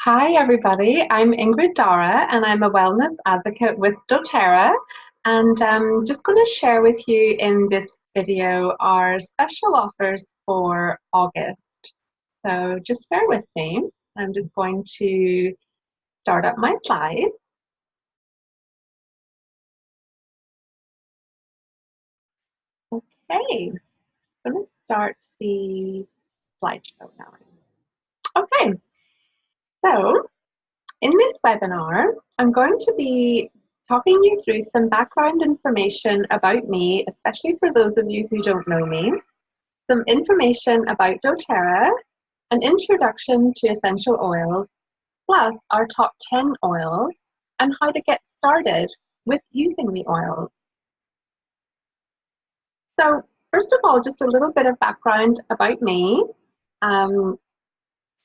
Hi, everybody. I'm Ingrid Dara, and I'm a wellness advocate with doTERRA. And I'm just going to share with you in this video our special offers for August. So just bear with me. I'm just going to start up my slide. Okay, I'm going to start the slideshow now. Okay, so in this webinar, I'm going to be talking you through some background information about me, especially for those of you who don't know me, some information about doTERRA, an introduction to essential oils, plus our top 10 oils, and how to get started with using the oils. So first of all, just a little bit of background about me.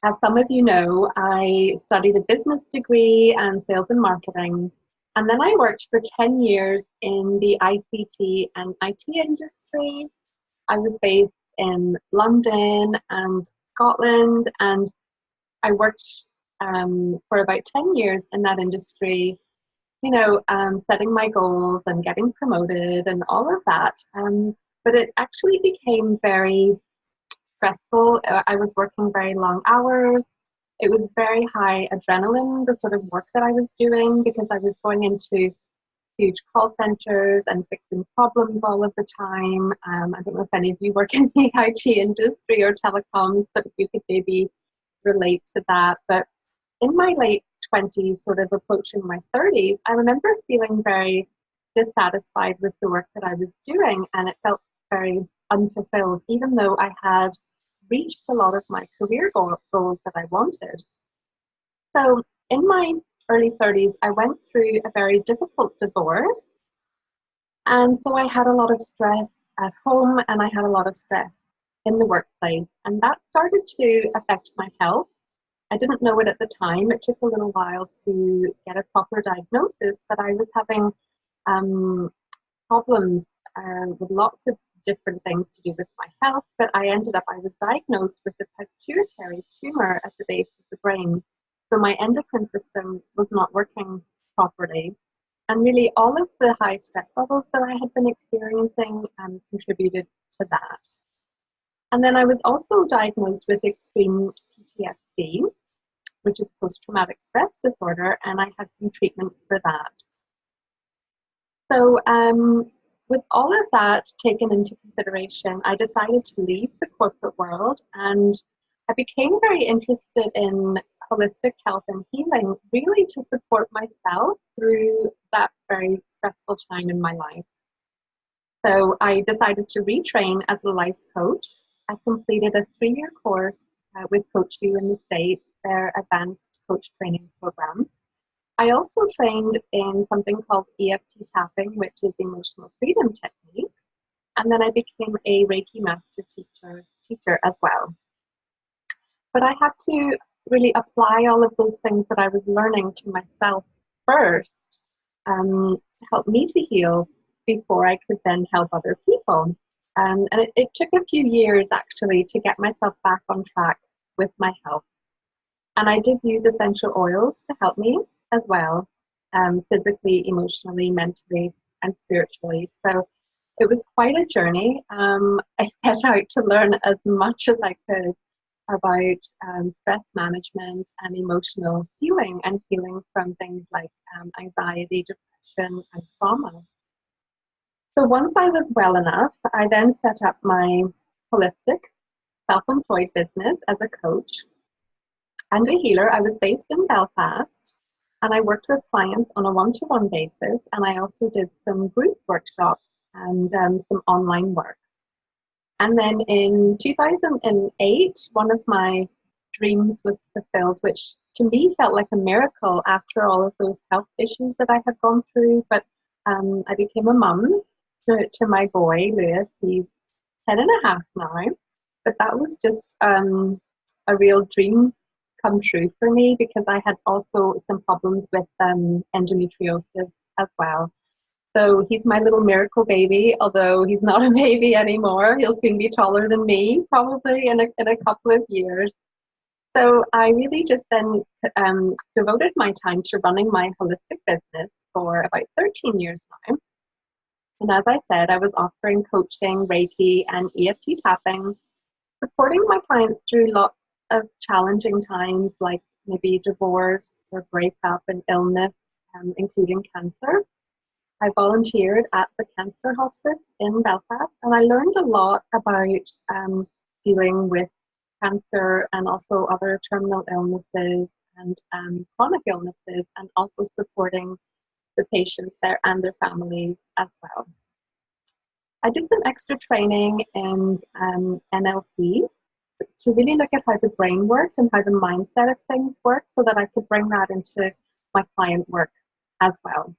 As some of you know, I studied a business degree and sales and marketing, and then I worked for 10 years in the ICT and IT industry. I was based in London and Scotland, and I worked for about 10 years in that industry, setting my goals and getting promoted and all of that. But it actually became very stressful. I was working very long hours. It was very high adrenaline, the sort of work that I was doing, because I was going into huge call centers and fixing problems all of the time. I don't know if any of you work in the IT industry or telecoms, but if you could maybe relate to that. But in my late 20s, sort of approaching my 30s, I remember feeling very dissatisfied with the work that I was doing, and it felt very unfulfilled, even though I had reached a lot of my career goals that I wanted. So in my early 30s, I went through a very difficult divorce. And so I had a lot of stress at home, and I had a lot of stress in the workplace. And that started to affect my health. I didn't know it at the time. It took a little while to get a proper diagnosis, but I was having problems with lots of different things to do with my health. But I was diagnosed with a pituitary tumor at the base of the brain. So my endocrine system was not working properly. And really all of the high stress levels that I had been experiencing contributed to that. And then I was also diagnosed with extreme PTSD, which is post-traumatic stress disorder, and I had some treatment for that. So with all of that taken into consideration, I decided to leave the corporate world, and I became very interested in holistic health and healing, really to support myself through that very stressful time in my life. So I decided to retrain as a life coach. I completed a 3-year course with Coach U in the States, their advanced coach training program. I also trained in something called EFT tapping, which is emotional freedom techniques. And then I became a Reiki master teacher as well. But I had to really apply all of those things that I was learning to myself first to help me to heal before I could then help other people. And it took a few years actually to get myself back on track with my health. And I did use essential oils to help me as well, physically, emotionally, mentally, and spiritually. So it was quite a journey. I set out to learn as much as I could about stress management and emotional healing, and healing from things like anxiety, depression, and trauma. So once I was well enough, I then set up my holistic self-employed business as a coach and a healer. I was based in Belfast, and I worked with clients on a one-to-one basis, and I also did some group workshops and some online work. And then in 2008, one of my dreams was fulfilled, which to me felt like a miracle after all of those health issues that I had gone through. But I became a mum to my boy, Lewis. He's 10 and a half now. But that was just a real dream come true for me, because I had also some problems with endometriosis as well. So he's my little miracle baby, although he's not a baby anymore. He'll soon be taller than me, probably in a couple of years. So I really just then devoted my time to running my holistic business for about 13 years now. And as I said, I was offering coaching, Reiki, and EFT tapping, supporting my clients through lots of challenging times like maybe divorce or breakup and illness, including cancer. I volunteered at the Cancer Hospice in Belfast, and I learned a lot about dealing with cancer and also other terminal illnesses and chronic illnesses, and also supporting the patients there and their families as well. I did some extra training in NLP to really look at how the brain worked and how the mindset of things work so that I could bring that into my client work as well.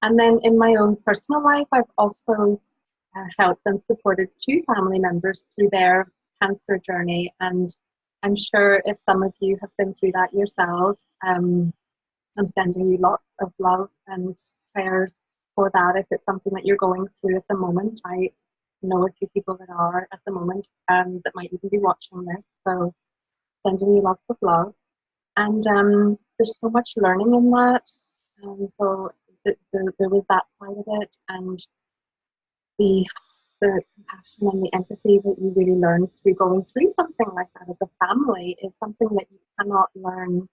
And then in my own personal life, I've also helped and supported 2 family members through their cancer journey. And I'm sure if some of you have been through that yourselves, I'm sending you lots of love and prayers for that if it's something that you're going through at the moment. I know a few people that are at the moment that might even be watching this. So sending you lots of love. And there's so much learning in that. So there was that side of it, and the compassion and the empathy that you really learn through going through something like that as a family is something that you cannot learn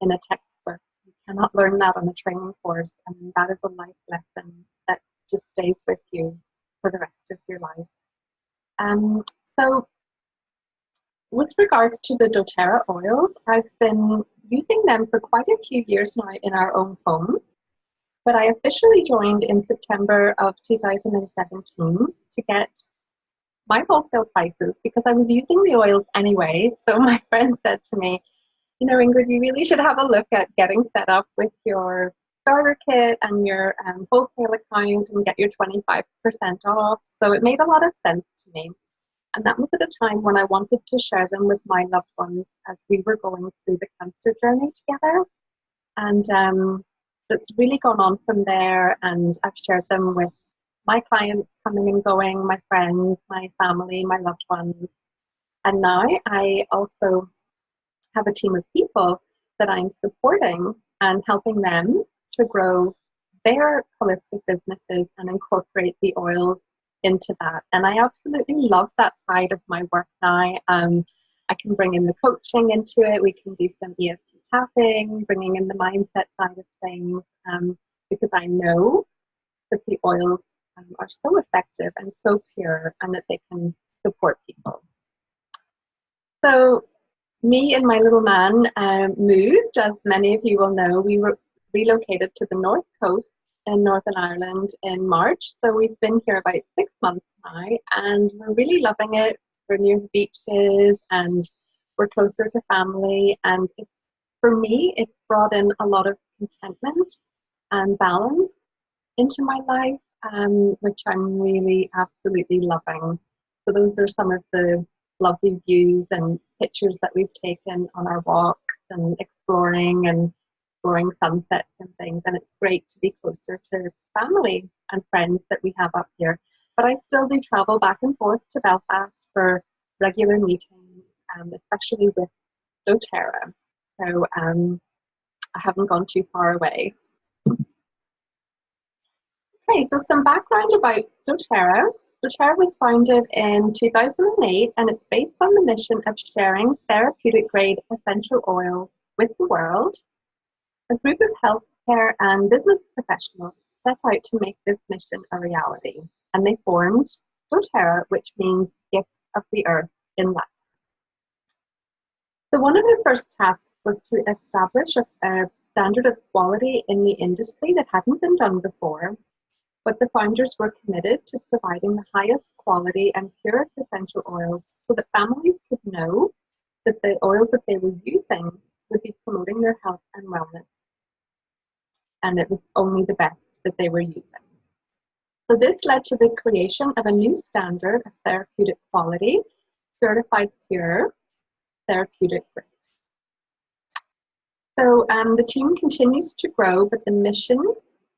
in a textbook. You cannot learn that on a training course. I mean, that is a life lesson that just stays with you for the rest of your life. So with regards to the doTERRA oils, I've been using them for quite a few years now in our own home. But I officially joined in September of 2017 to get my wholesale prices because I was using the oils anyway. So my friend said to me, you know, Ingrid, you really should have a look at getting set up with your starter kit and your wholesale account and get your 25% off. So it made a lot of sense to me. And that was at a time when I wanted to share them with my loved ones as we were going through the cancer journey together. And it's really gone on from there, and I've shared them with my clients coming and going, my friends, my family, my loved ones. And now I also have a team of people that I'm supporting and helping them to grow their holistic businesses and incorporate the oils into that. And I absolutely love that side of my work now. I can bring in the coaching into it. We can do some EFT tapping, bringing in the mindset side of things, because I know that the oils are so effective and so pure and that they can support people. So me and my little man moved, as many of you will know. We were relocated to the North Coast in Northern Ireland in March. So we've been here about 6 months now, and we're really loving it. We're near the beaches and we're closer to family. And for me, it's brought in a lot of contentment and balance into my life, which I'm really absolutely loving. So those are some of the lovely views and pictures that we've taken on our walks and exploring sunsets and things. And it's great to be closer to family and friends that we have up here. But I still do travel back and forth to Belfast for regular meetings, especially with doTERRA. So I haven't gone too far away. Okay, so some background about doTERRA. doTERRA was founded in 2008, and it's based on the mission of sharing therapeutic-grade essential oils with the world. A group of healthcare and business professionals set out to make this mission a reality, and they formed doTERRA, which means gifts of the earth in Latin. So one of the first tasks was to establish a standard of quality in the industry that hadn't been done before, but the founders were committed to providing the highest quality and purest essential oils so that families could know that the oils that they were using would be promoting their health and wellness, and it was only the best that they were using. So this led to the creation of a new standard of therapeutic quality, certified pure, therapeutic grade. So the team continues to grow, but the mission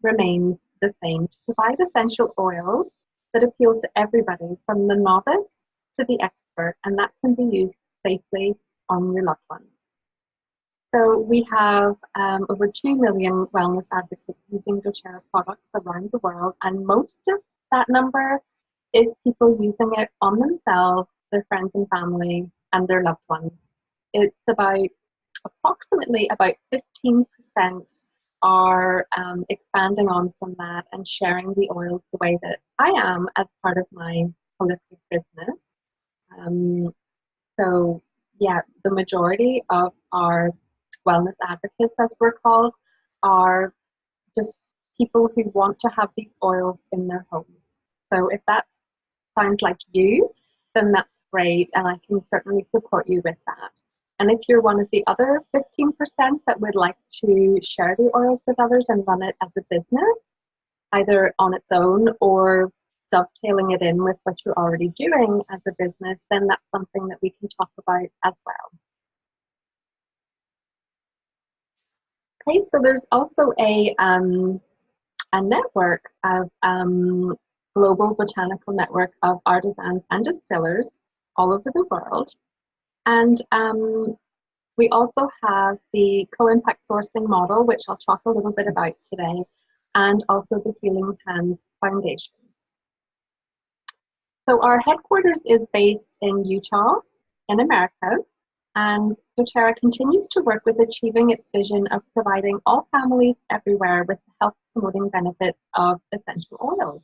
remains the same: to provide essential oils that appeal to everybody, from the novice to the expert, and that can be used safely on your loved ones. So we have over 2 million wellness advocates using doTERRA products around the world, and most of that number is people using it on themselves, their friends and family, and their loved ones. It's about approximately about 15% are expanding on from that and sharing the oils the way that I am as part of my holistic business. So yeah, the majority of our wellness advocates, as we're called, are just people who want to have these oils in their homes. So if that sounds like you, then that's great, and I can certainly support you with that. And if you're one of the other 15% that would like to share the oils with others and run it as a business, either on its own or dovetailing it in with what you're already doing as a business, then that's something that we can talk about as well. Okay, so there's also a network of global botanical network of artisans and distillers all over the world. And we also have the co-impact sourcing model, which I'll talk a little bit about today, and also the Healing Hands Foundation. So our headquarters is based in Utah, in America, and doTERRA continues to work with achieving its vision of providing all families everywhere with the health-promoting benefits of essential oils.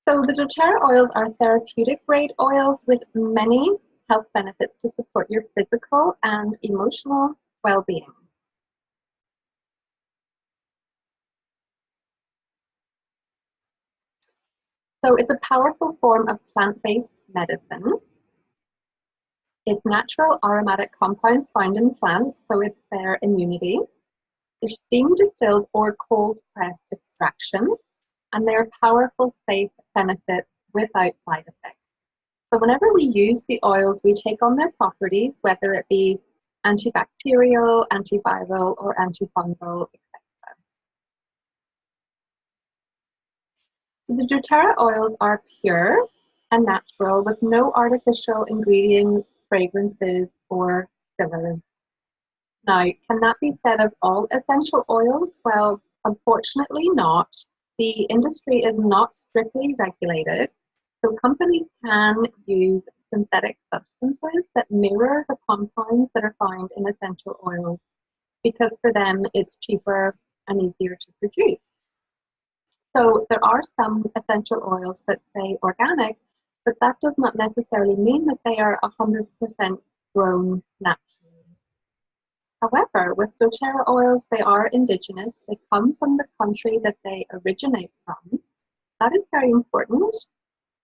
So the doTERRA oils are therapeutic-grade oils with many health benefits to support your physical and emotional well-being. So it's a powerful form of plant-based medicine. It's natural aromatic compounds found in plants, so it's their immunity. They're steam distilled or cold pressed extractions, and they're powerful, safe benefits without side effects. So whenever we use the oils, we take on their properties, whether it be antibacterial, antiviral, or antifungal, etc. The doTERRA oils are pure and natural with no artificial ingredients, fragrances, or fillers. Now, can that be said of all essential oils? Well, unfortunately not. The industry is not strictly regulated, so companies can use synthetic substances that mirror the compounds that are found in essential oils, because for them it's cheaper and easier to produce. So there are some essential oils that say organic, but that does not necessarily mean that they are 100% grown naturally. However, with doTERRA oils, they are indigenous. They come from the country that they originate from. That is very important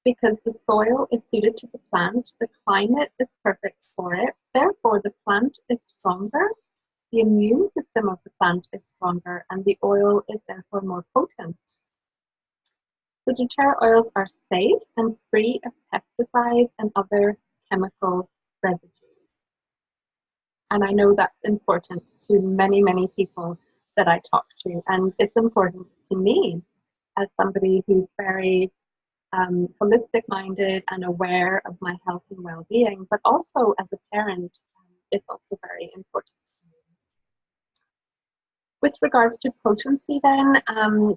because the soil is suited to the plant, the climate is perfect for it, therefore the plant is stronger, the immune system of the plant is stronger, and the oil is therefore more potent. The doTERRA oils are safe and free of pesticides and other chemical residues. And I know that's important to many, many people that I talk to. And it's important to me as somebody who's very holistic minded and aware of my health and well-being, but also as a parent, it's also very important to me. With regards to potency then,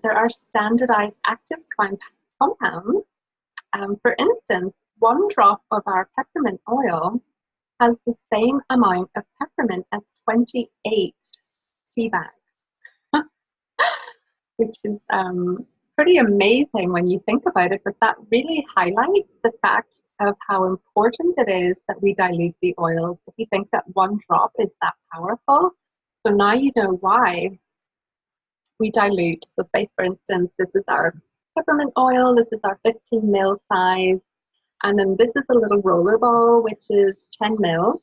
there are standardized active compounds. For instance, 1 drop of our peppermint oil has the same amount of peppermint as 28 tea bags, which is pretty amazing when you think about it, but that really highlights the fact of how important it is that we dilute the oils. If you think that 1 drop is that powerful, so now you know why we dilute. So say, for instance, this is our peppermint oil, this is our 15 ml size, and then this is a little roller ball, which is 10 ml.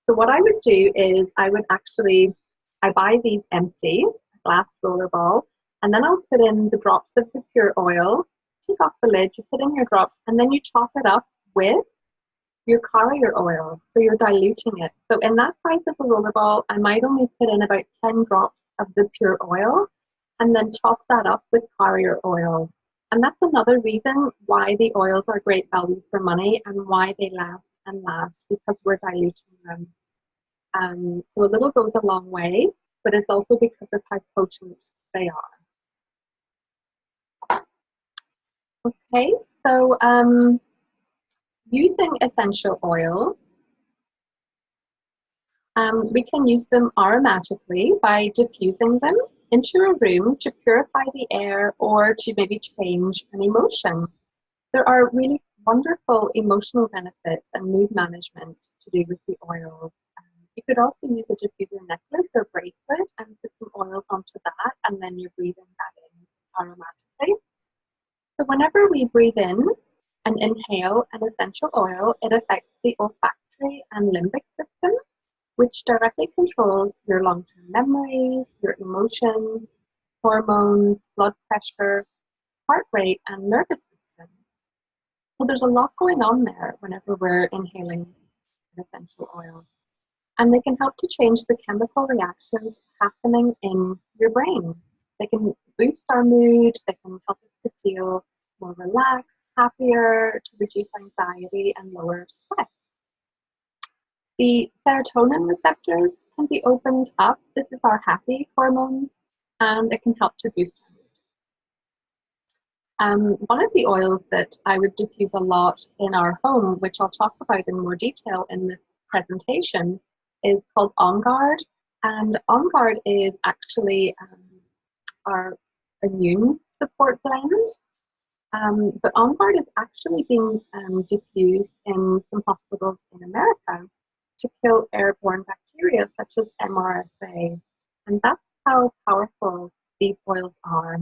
So what I would do is I buy these empty, glass roller ball, and then I'll put in the drops of the pure oil, take off the lid, you put in your drops, and then you top it up with your carrier oil. So you're diluting it. So in that size of a roller ball, I might only put in about 10 drops of the pure oil, and then top that up with carrier oil. And that's another reason why the oils are great value for money and why they last and last because we're diluting them. So a little goes a long way, but it's also because of how potent they are. Okay, so using essential oils, we can use them aromatically by diffusing them into a room to purify the air or to maybe change an emotion. There are really wonderful emotional benefits and mood management to do with the oils. You could also use a diffuser necklace or bracelet and put some oils onto that, and then you're breathing that in aromatically. So whenever we breathe in and inhale an essential oil, it affects the olfactory and limbic system, which directly controls your long-term memories, your emotions, hormones, blood pressure, heart rate, and nervous system. So there's a lot going on there whenever we're inhaling an essential oil. And they can help to change the chemical reactions happening in your brain. They can boost our mood, they can help us to feel more relaxed, happier, to reduce anxiety and lower stress. The serotonin receptors can be opened up. This is our happy hormones, and it can help to boost our mood. One of the oils that I would diffuse a lot in our home, which I'll talk about in more detail in this presentation, is called On Guard. And On Guard is actually our immune support blend. But On Guard is actually being diffused in some hospitals in America to kill airborne bacteria such as MRSA. And that's how powerful these oils are.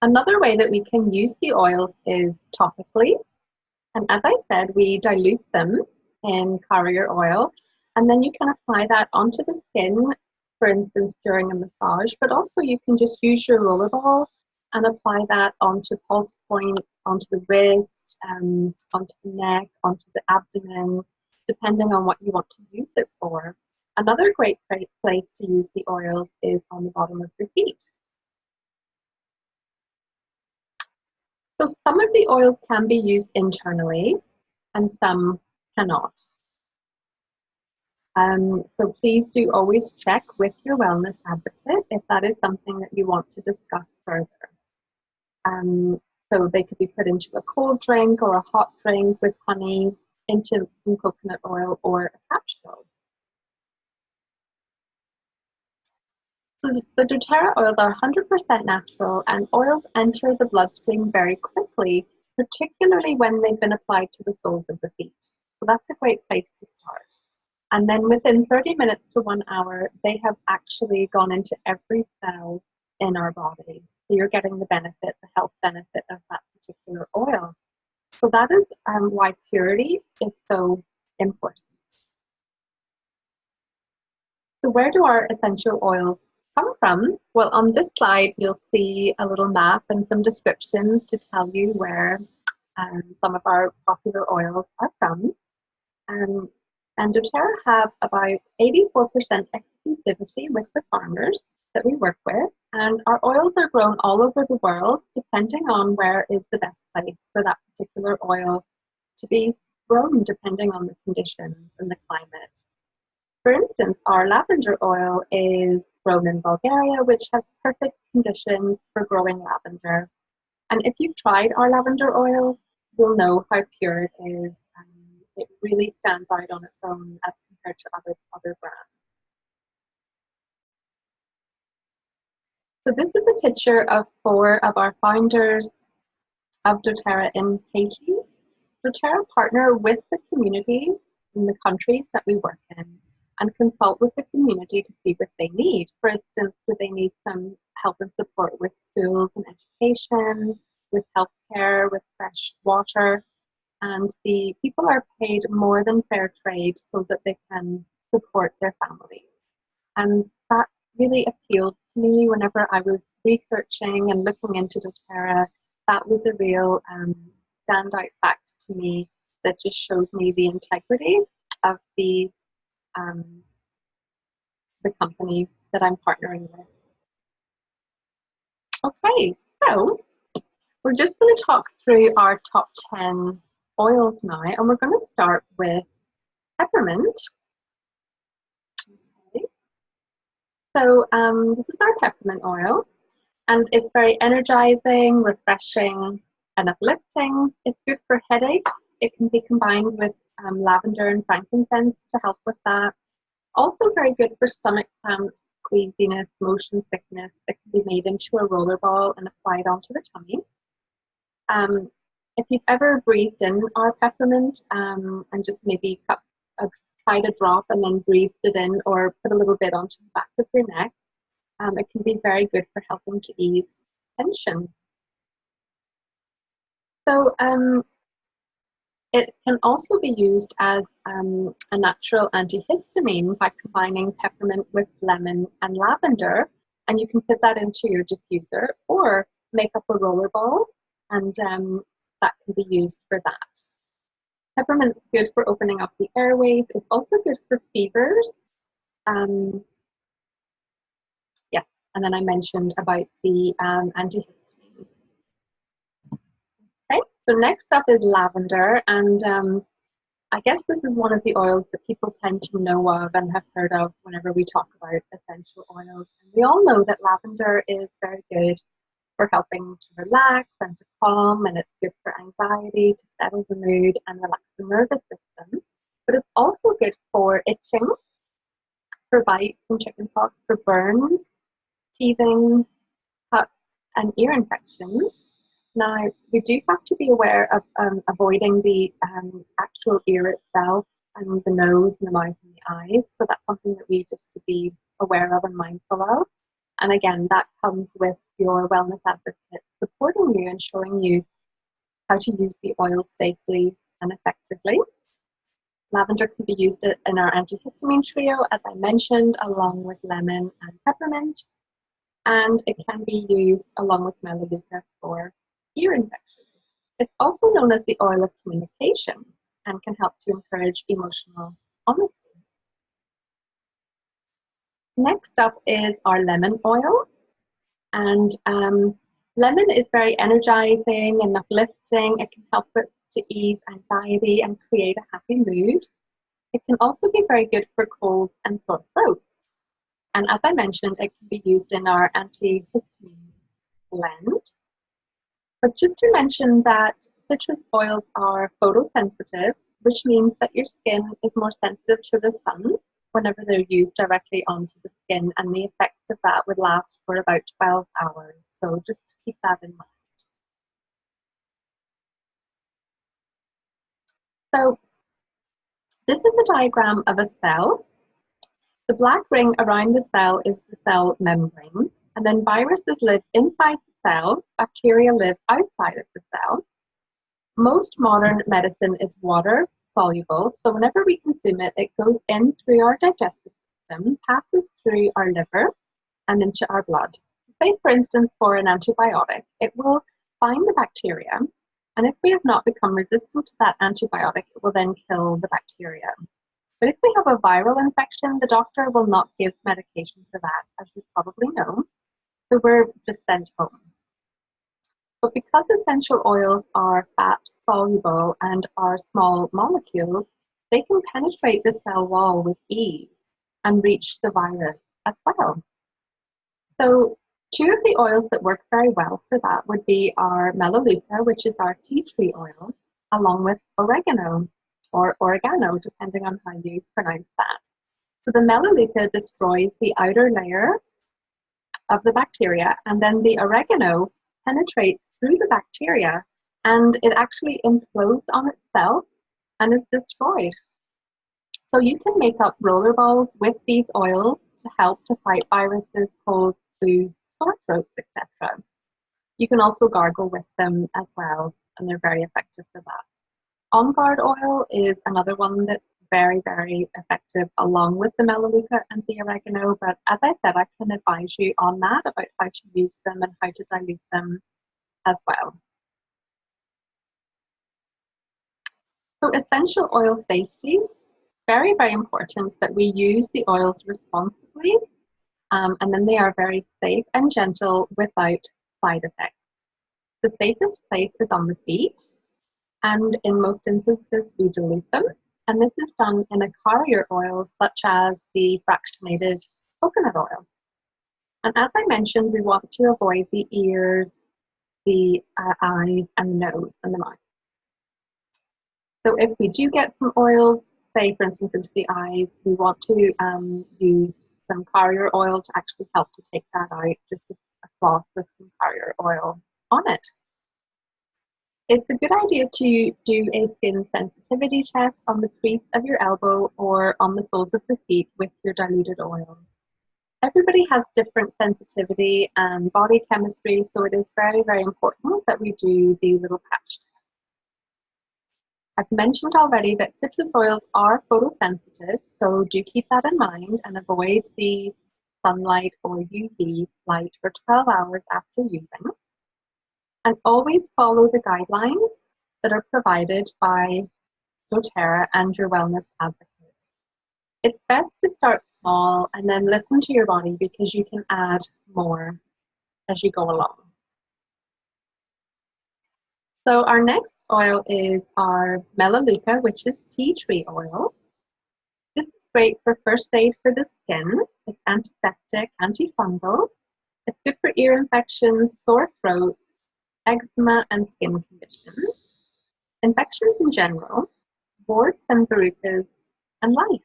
Another way that we can use the oils is topically. And as I said, we dilute them in carrier oil, and then you can apply that onto the skin, for instance, during a massage, but also you can just use your rollerball and apply that onto pulse points, onto the wrist, onto the neck, onto the abdomen, depending on what you want to use it for. Another great place to use the oils is on the bottom of your feet. So some of the oils can be used internally and some cannot. So please do always check with your wellness advocate if that is something that you want to discuss further. So they could be put into a cold drink or a hot drink with honey, into some coconut oil or a capsule. So the doTERRA oils are 100% natural, and oils enter the bloodstream very quickly, particularly when they've been applied to the soles of the feet. So that's a great place to start. And then within 30 minutes to 1 hour, they have actually gone into every cell in our body. So you're getting the benefit, the health benefit of that particular oil. So that is why purity is so important. So where do our essential oils come from? Well, on this slide, you'll see a little map and some descriptions to tell you where some of our popular oils are from. And doTERRA have about 84% exclusivity with the farmers that we work with, and our oils are grown all over the world, depending on where is the best place for that particular oil to be grown, depending on the conditions and the climate. For instance, our lavender oil is grown in Bulgaria, which has perfect conditions for growing lavender. And if you've tried our lavender oil, you'll know how pure it is. It really stands out on its own as compared to other brands. So this is a picture of 4 of our founders of doTERRA in Haiti. doTERRA partner with the community in the countries that we work in and consult with the community to see what they need. For instance, do they need some help and support with schools and education, with healthcare, with fresh water? And the people are paid more than fair trade so that they can support their families. And that really appealed to me whenever I was researching and looking into doTERRA. That was a real standout fact to me that just showed me the integrity of the company that I'm partnering with. Okay, so We're just going to talk through our top 10 oils now, and we're going to start with peppermint. Okay. So this is our peppermint oil, and it's very energizing, refreshing, and uplifting. It's good for headaches. It can be combined with lavender and frankincense to help with that. Also very good for stomach cramps, queasiness, motion sickness. It can be made into a roller ball and applied onto the tummy. If you've ever breathed in our peppermint and just maybe tried a drop and then breathed it in, or put a little bit onto the back of your neck, it can be very good for helping to ease tension. So it can also be used as a natural antihistamine by combining peppermint with lemon and lavender, and you can put that into your diffuser or make up a roller ball, and that can be used for that. Peppermint's good for opening up the airways. It's also good for fevers. Yeah, and then I mentioned about the antihistamine. Okay, so next up is lavender, and I guess this is one of the oils that people tend to know of and have heard of whenever we talk about essential oils. And we all know that lavender is very good for helping to relax and to calm, and it's good for anxiety, to settle the mood and relax the nervous system. But it's also good for itching, for bites and chickenpox, for burns, teething, cuts, and ear infections. Now, we do have to be aware of avoiding the actual ear itself and the nose and the mouth and the eyes. So that's something that we just to be aware of and mindful of. And again, that comes with your wellness advocate supporting you and showing you how to use the oil safely and effectively. Lavender can be used in our antihistamine trio, as I mentioned, along with lemon and peppermint. And it can be used along with Melaleuca for ear infections. It's also known as the oil of communication and can help to encourage emotional honesty. Next up is our lemon oil. And lemon is very energizing and uplifting. It can help to ease anxiety and create a happy mood. It can also be very good for colds and sore throats. And as I mentioned, it can be used in our antihistamine blend. But just to mention that citrus oils are photosensitive, which means that your skin is more sensitive to the sun whenever they're used directly onto the skin, and the effects of that would last for about 12 hours. So just keep that in mind. So this is a diagram of a cell. The black ring around the cell is the cell membrane, and then viruses live inside the cell, bacteria live outside of the cell. Most modern medicine is water soluble, so whenever we consume it, it goes in through our digestive system, passes through our liver, and into our blood. Say, for instance, for an antibiotic, it will find the bacteria, and if we have not become resistant to that antibiotic, it will then kill the bacteria. But if we have a viral infection, the doctor will not give medication for that, as you probably know, so we're just sent home. But because essential oils are fat soluble and are small molecules, they can penetrate the cell wall with ease and reach the virus as well. So two of the oils that work very well for that would be our Melaleuca, which is our tea tree oil, along with oregano or oregano, depending on how you pronounce that. So the Melaleuca destroys the outer layer of the bacteria, and then the oregano penetrates through the bacteria, and it actually implodes on itself and is destroyed. So you can make up roller balls with these oils to help to fight viruses, colds, flus, sore throats, etc. You can also gargle with them as well, and they're very effective for that. On Guard oil is another one that's very, very effective along with the Melaleuca and the oregano, but as I said, I can advise you on that about how to use them and how to dilute them as well. So essential oil safety, very, very important that we use the oils responsibly, and then they are very safe and gentle without side effects. The safest place is on the feet, and in most instances we dilute them. And this is done in a carrier oil such as the fractionated coconut oil. And as I mentioned, we want to avoid the ears, the eyes, and the nose and the mouth. So if we do get some oils, say for instance into the eyes, we want to use some carrier oil to actually help to take that out, just with a cloth with some carrier oil on it. It's a good idea to do a skin sensitivity test on the crease of your elbow or on the soles of the feet with your diluted oil. Everybody has different sensitivity and body chemistry, so it is very, very important that we do the little patch test. I've mentioned already that citrus oils are photosensitive, so do keep that in mind and avoid the sunlight or UV light for 12 hours after using. And always follow the guidelines that are provided by doTERRA and your wellness advocate. It's best to start small and then listen to your body, because you can add more as you go along. So our next oil is our Melaleuca, which is tea tree oil. This is great for first aid for the skin. It's antiseptic, antifungal. It's good for ear infections, sore throat, eczema, and skin conditions, infections in general, warts and verrucas, and lice.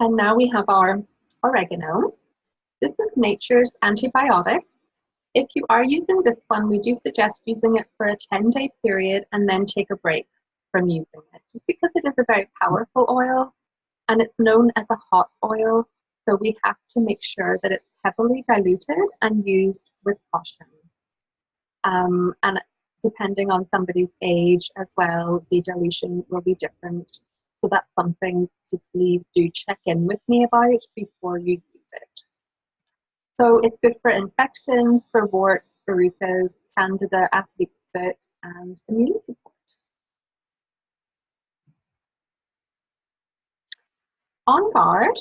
And now we have our oregano. This is nature's antibiotic. If you are using this one, we do suggest using it for a 10-day period and then take a break from using it, just because it is a very powerful oil and it's known as a hot oil. So we have to make sure that it's heavily diluted and used with caution. And depending on somebody's age as well, the dilution will be different. So that's something to please do check in with me about before you use it. So it's good for infections, for warts, verrucas, candida, athlete's foot, and immune support. On Guard.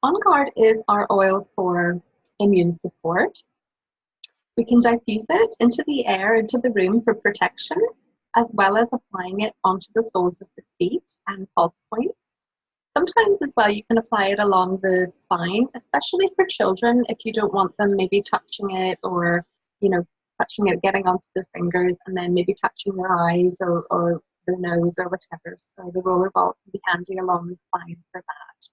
On Guard is our oil for immune support. We can diffuse it into the air, into the room for protection, as well as applying it onto the soles of the feet and pulse points. Sometimes as well, you can apply it along the spine, especially for children, if you don't want them maybe touching it, or, you know, touching it, getting onto their fingers, and then maybe touching their eyes or their nose or whatever. So the roller ball can be handy along the spine for that.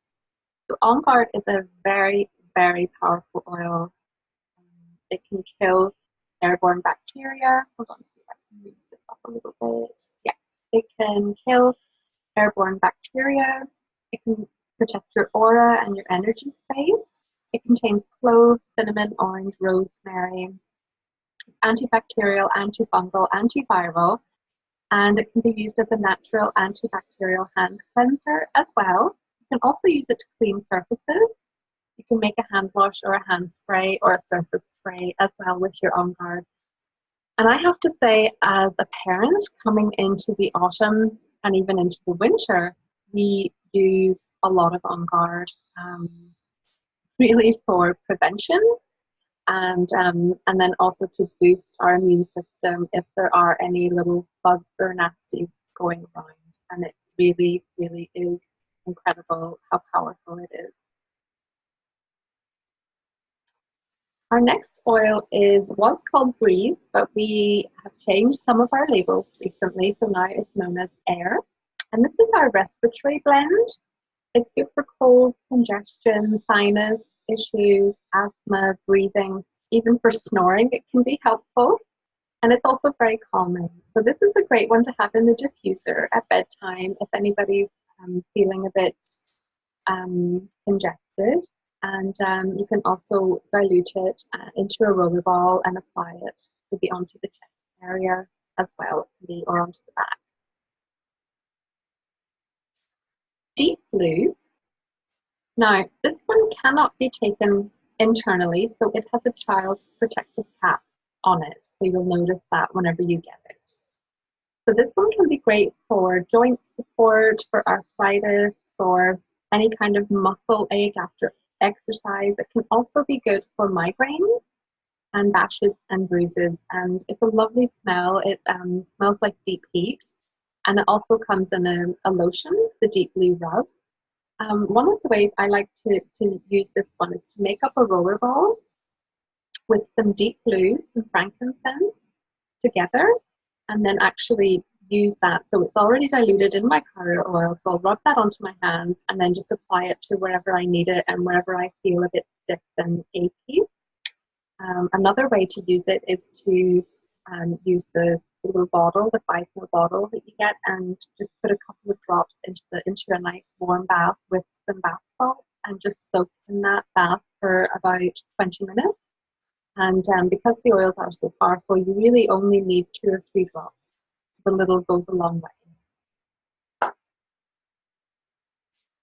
So On Guard is a very, very powerful oil. It can kill airborne bacteria. Hold on, see if I can move this up a little bit. Yeah, it can kill airborne bacteria. It can protect your aura and your energy space. It contains cloves, cinnamon, orange, rosemary, antibacterial, antifungal, antiviral, and it can be used as a natural antibacterial hand cleanser as well. You can also use it to clean surfaces. You can make a hand wash or a hand spray or a surface spray as well with your On Guard. And I have to say, as a parent coming into the autumn and even into the winter, we use a lot of On Guard really for prevention, and then also to boost our immune system if there are any little bugs or nasties going around. And it really, really is incredible how powerful it is. Our next oil was called Breathe, but we have changed some of our labels recently, so now it's known as Air. And this is our respiratory blend. It's good for cold, congestion, sinus issues, asthma, breathing, even for snoring. It can be helpful, and it's also very calming. So this is a great one to have in the diffuser at bedtime if anybody's feeling a bit congested. And you can also dilute it into a roller ball and apply it to be onto the chest area as well, or onto the back. Deep Blue. Now, this one cannot be taken internally, so it has a child protective cap on it. So you'll notice that whenever you get it. So this one can be great for joint support, for arthritis, or any kind of muscle ache after exercise. It can also be good for migraines. and bashes and bruises. And it's a lovely smell. It smells like deep heat. And it also comes in a lotion, the Deep Blue Rub. One of the ways I like to use this one is to make up a roller ball with some deep blue, some frankincense together, and then actually use that. So it's already diluted in my carrier oil, so I'll rub that onto my hands and then just apply it to wherever I need it and wherever I feel a bit stiff and achy. Another way to use it is to use the little bottle, the 5 ml bottle that you get, and just put a couple of drops into a nice warm bath with some bath salt and just soak in that bath for about 20 minutes. And because the oils are so powerful, you really only need 2 or 3 drops. The little goes a long way.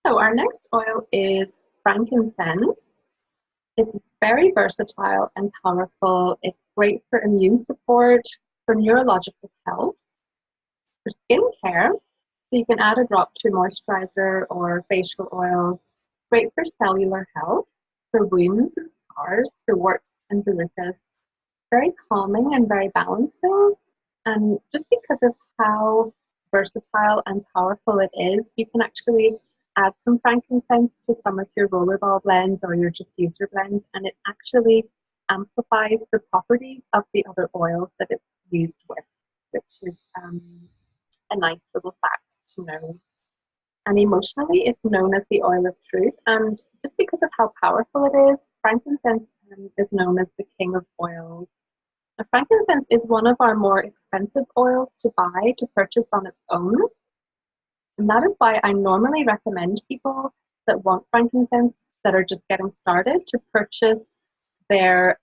So our next oil is frankincense. It's very versatile and powerful. It's great for immune support, for neurological health, for skin care. So you can add a drop to moisturizer or facial oil. Great for cellular health, for wounds and scars, for warts and verrucas. Very calming and very balancing. And just because of how versatile and powerful it is, you can actually add some frankincense to some of your rollerball blends or your diffuser blends, and it actually amplifies the properties of the other oils that it's used with, which is a nice little fact to know. And emotionally, it's known as the oil of truth. And just because of how powerful it is, frankincense is known as the king of oils. Now, frankincense is one of our more expensive oils to buy, to purchase on its own. And that is why I normally recommend people that want frankincense, that are just getting started, to purchase their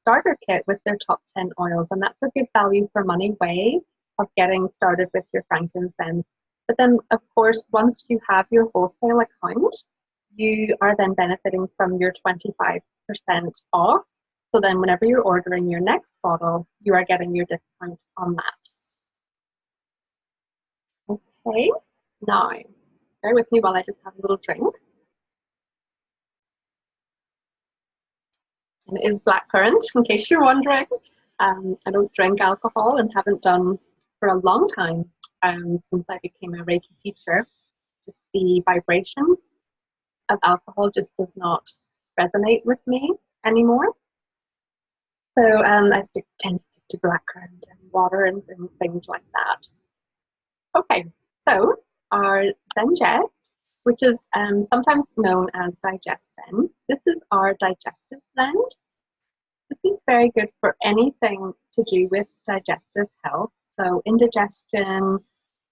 starter kit with their top 10 oils. And that's a good value for money way of getting started with your frankincense. But then, of course, once you have your wholesale account, you are then benefiting from your 25% off. So then whenever you're ordering your next bottle, you are getting your discount on that. Okay, now, bear with me while I just have a little drink. And it is blackcurrant, in case you're wondering. I don't drink alcohol and haven't done for a long time, since I became a Reiki teacher. Just the vibration of alcohol just does not resonate with me anymore. So I tend to stick to blackcurrant and water and things like that. Okay, so our Zengest, which is sometimes known as Digestin. This is our digestive blend. This is very good for anything to do with digestive health. So indigestion,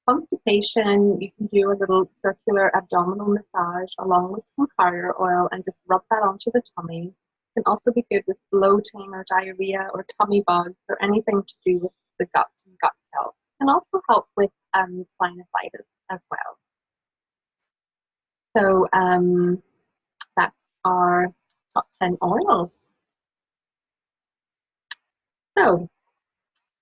constipation, you can do a little circular abdominal massage along with some carrier oil and just rub that onto the tummy. It can also be good with bloating or diarrhea or tummy bugs or anything to do with the gut and gut health. It can also help with sinusitis as well. So that's our top 10 oils. So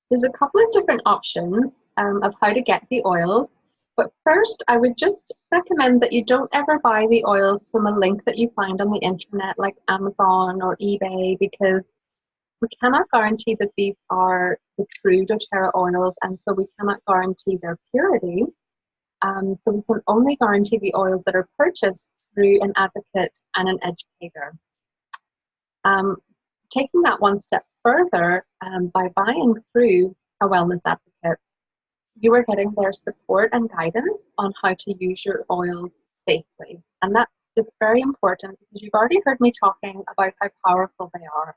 there's a couple of different options of how to get the oils. But first, I would just recommend that you don't ever buy the oils from a link that you find on the internet like Amazon or eBay, because we cannot guarantee that these are the true doTERRA oils, and so we cannot guarantee their purity. So we can only guarantee the oils that are purchased through an advocate and an educator. Taking that one step further, by buying through a wellness advocate, you are getting their support and guidance on how to use your oils safely. And that's just very important because you've already heard me talking about how powerful they are.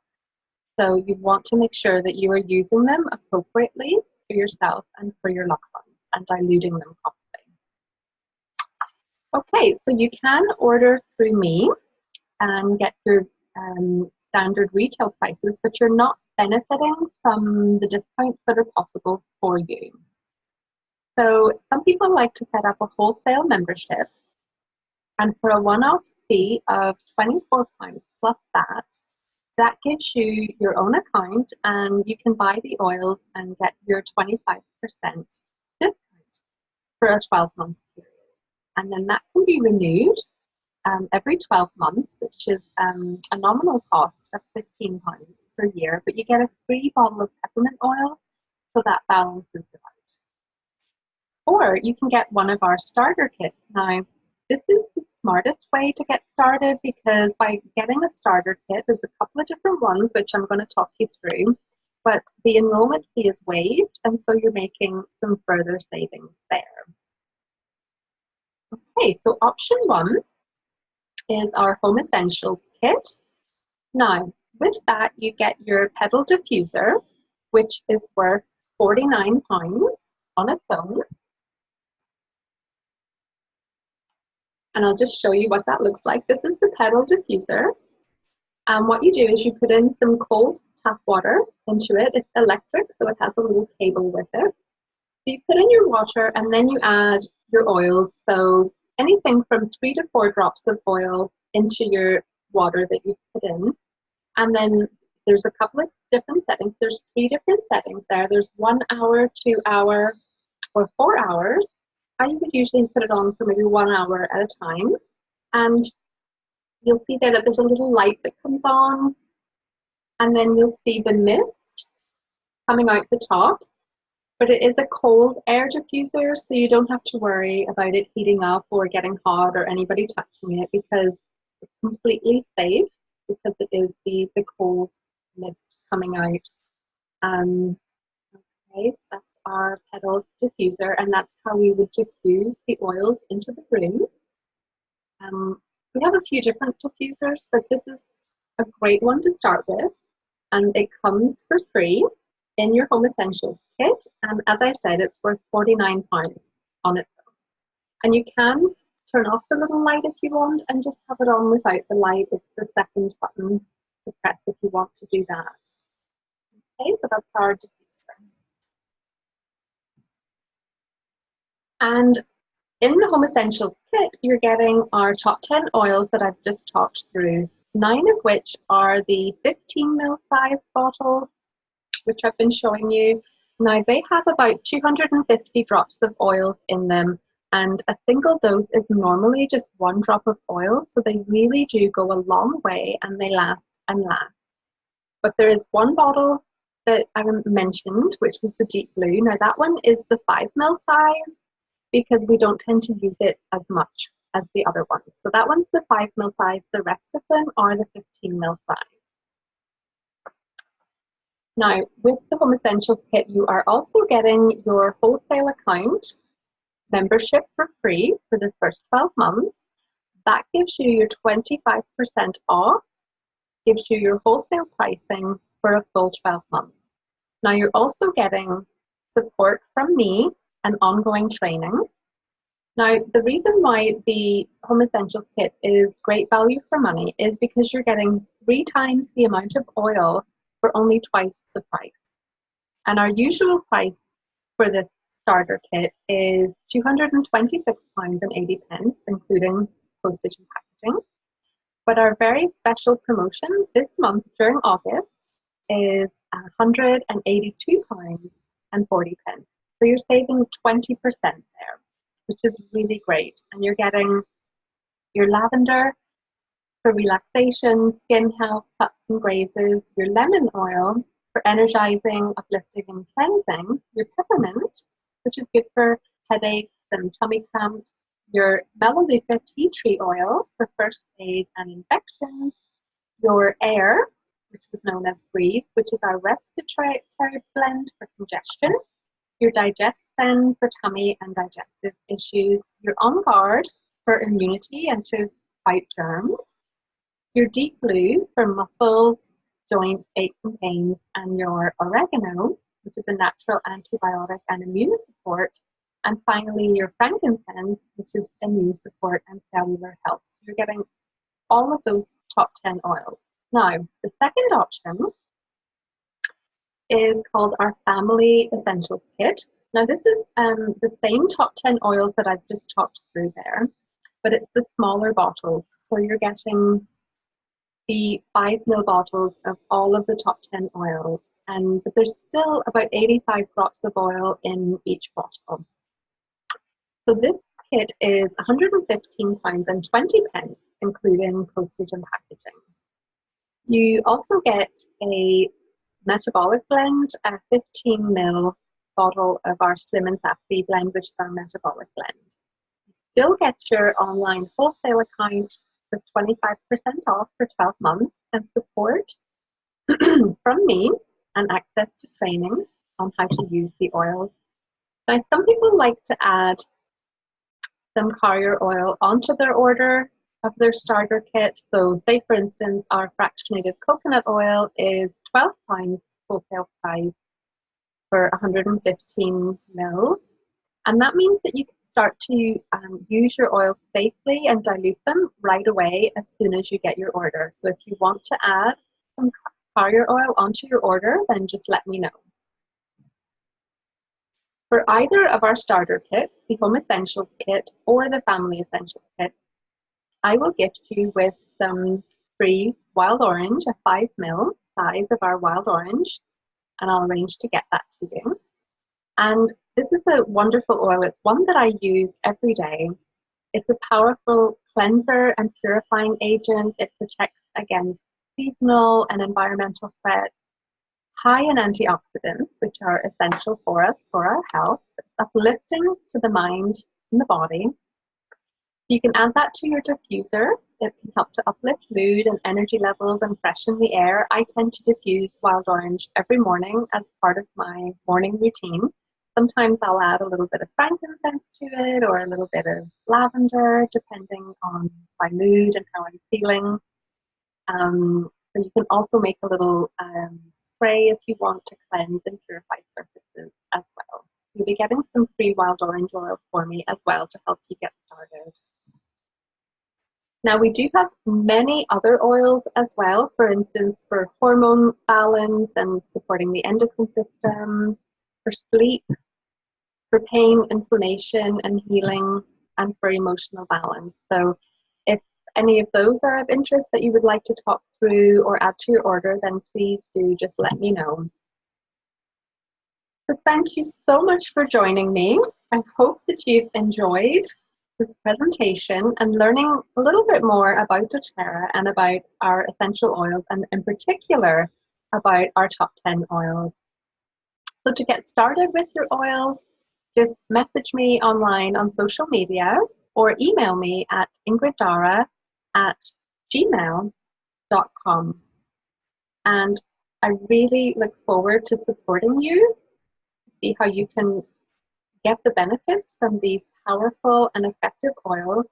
So you want to make sure that you are using them appropriately for yourself and for your loved ones and diluting them properly. Okay, so you can order through me and get your standard retail prices, but you're not benefiting from the discounts that are possible for you. So some people like to set up a wholesale membership, and for a one-off fee of £24 plus that gives you your own account, and you can buy the oils and get your 25% discount for a 12-month period. And then that can be renewed every 12 months, which is a nominal cost of £15. per year, but you get a free bottle of peppermint oil, so that balances it out. Or you can get one of our starter kits. Now, this is the smartest way to get started, because by getting a starter kit, there's a couple of different ones which I'm going to talk you through, but the enrollment fee is waived, and so you're making some further savings there. Okay, so option one is our Home Essentials kit. Now, with that, you get your Petal diffuser, which is worth £49 on its own. And I'll just show you what that looks like. This is the Petal diffuser. And what you do is you put in some cold tap water into it. It's electric, so it has a little cable with it. So you put in your water and then you add your oils. So anything from 3 to 4 drops of oil into your water that you've put in. And then there's a couple of different settings. There's 3 different settings there. There's 1 hour, 2 hour, or 4 hours. I would usually put it on for maybe 1 hour at a time. And you'll see there that there's a little light that comes on. And then you'll see the mist coming out the top. But it is a cold air diffuser, so you don't have to worry about it heating up or getting hot or anybody touching it, because it's completely safe, because it is the cold mist coming out. Okay, so that's our Petal diffuser, and that's how we would diffuse the oils into the room. We have a few different diffusers, but this is a great one to start with, and it comes for free in your Home Essentials kit, and as I said, it's worth £49 on its own. And you can turn off the little light if you want and just have it on without the light. It's the second button to press if you want to do that. Okay, so that's our diffuser. And in the Home Essentials kit, you're getting our top 10 oils that I've just talked through, 9 of which are the 15 ml size bottle, which I've been showing you. Now, they have about 250 drops of oil in them, and a single dose is normally just 1 drop of oil, so they really do go a long way, and they last and last. But there is one bottle that I mentioned, which is the deep blue. Now, that one is the 5 ml size, because we don't tend to use it as much as the other ones. So that one's the 5 ml size. The rest of them are the 15 ml size. Now, with the Home Essentials kit, you are also getting your wholesale account membership for free for the first 12 months. That gives you your 25% off, gives you your wholesale pricing for a full 12 months. Now, you're also getting support from me and ongoing training. Now, the reason why the Home Essentials kit is great value for money is because you're getting 3 times the amount of oil for only twice the price. And our usual price for this starter kit is £226.80, including postage and packaging. But our very special promotion this month during August is £182.40. So you're saving 20% there, which is really great. And you're getting your lavender for relaxation, skin health, cuts and grazes, your lemon oil for energizing, uplifting and cleansing, your peppermint, which is good for headaches and tummy cramps, your Melaleuca tea tree oil for first aid and infections, your air, which is known as breathe, which is our respiratory blend for congestion, your digestive for tummy and digestive issues, your on guard for immunity and to fight germs, your deep blue for muscles, joints, aches and pains, and your oregano, which is a natural antibiotic and immune support, and finally your frankincense, which is immune support and cellular health. So you're getting all of those top 10 oils. Now, the second option is called our Family Essentials Kit. Now, this is the same top 10 oils that I've just talked through there, but it's the smaller bottles. So you're getting the 5 ml bottles of all of the top 10 oils, but there's still about 85 drops of oil in each bottle. So this kit is £115.20, including postage and packaging. You also get a metabolic blend, a 15 ml bottle of our Slim and Sassy blend, which is our metabolic blend. You still get your online wholesale account for 25% off for 12 months and support from me and access to training on how to use the oils. Now, some people like to add some carrier oil onto their order of their starter kit. So say for instance, our fractionated coconut oil is £12 wholesale price for 115 mils. And that means that you can start to use your oils safely and dilute them right away as soon as you get your order. So if you want to add some carrier oil onto your order, then just let me know. For either of our starter kits, the Home Essentials kit or the Family Essentials kit, I will gift you with some free wild orange, a 5 ml size of our wild orange, and I'll arrange to get that to you. And this is a wonderful oil. It's one that I use every day. It's a powerful cleanser and purifying agent. It protects against seasonal and environmental threats, high in antioxidants, which are essential for us, for our health. It's uplifting to the mind and the body. You can add that to your diffuser. It can help to uplift mood and energy levels and freshen the air. I tend to diffuse wild orange every morning as part of my morning routine. Sometimes I'll add a little bit of frankincense to it or a little bit of lavender, depending on my mood and how I'm feeling. So you can also make a little spray if you want to cleanse and purify surfaces as well. You'll be getting some free wild orange oil for me as well to help you get started. Now we do have many other oils as well, for instance, for hormone balance and supporting the endocrine system, for sleep, for pain, inflammation and healing, and for emotional balance. So if any of those are of interest that you would like to talk through or add to your order, then please do just let me know. So thank you so much for joining me. I hope that you've enjoyed this presentation and learning a little bit more about doTERRA and about our essential oils, and in particular about our top 10 oils. So to get started with your oils, just message me online on social media or email me at ingriddara@gmail.com. And I really look forward to supporting you to see how you can get the benefits from these powerful and effective oils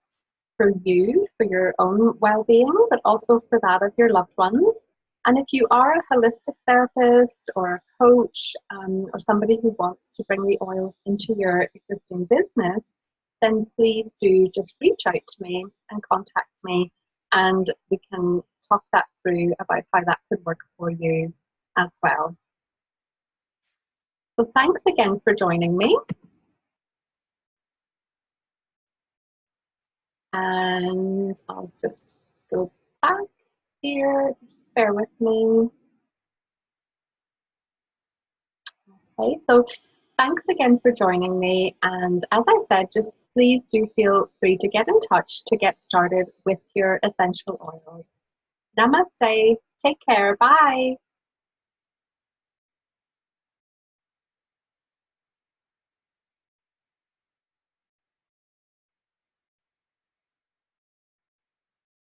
for you, for your own well-being, but also for that of your loved ones. And if you are a holistic therapist or a coach or somebody who wants to bring the oils into your existing business, then please do just reach out to me and contact me, and we can talk that through about how that could work for you as well. So thanks again for joining me. And I'll just go back here, just bear with me. Okay, so thanks again for joining me. And as I said, just please do feel free to get in touch to get started with your essential oils. Namaste, take care, bye.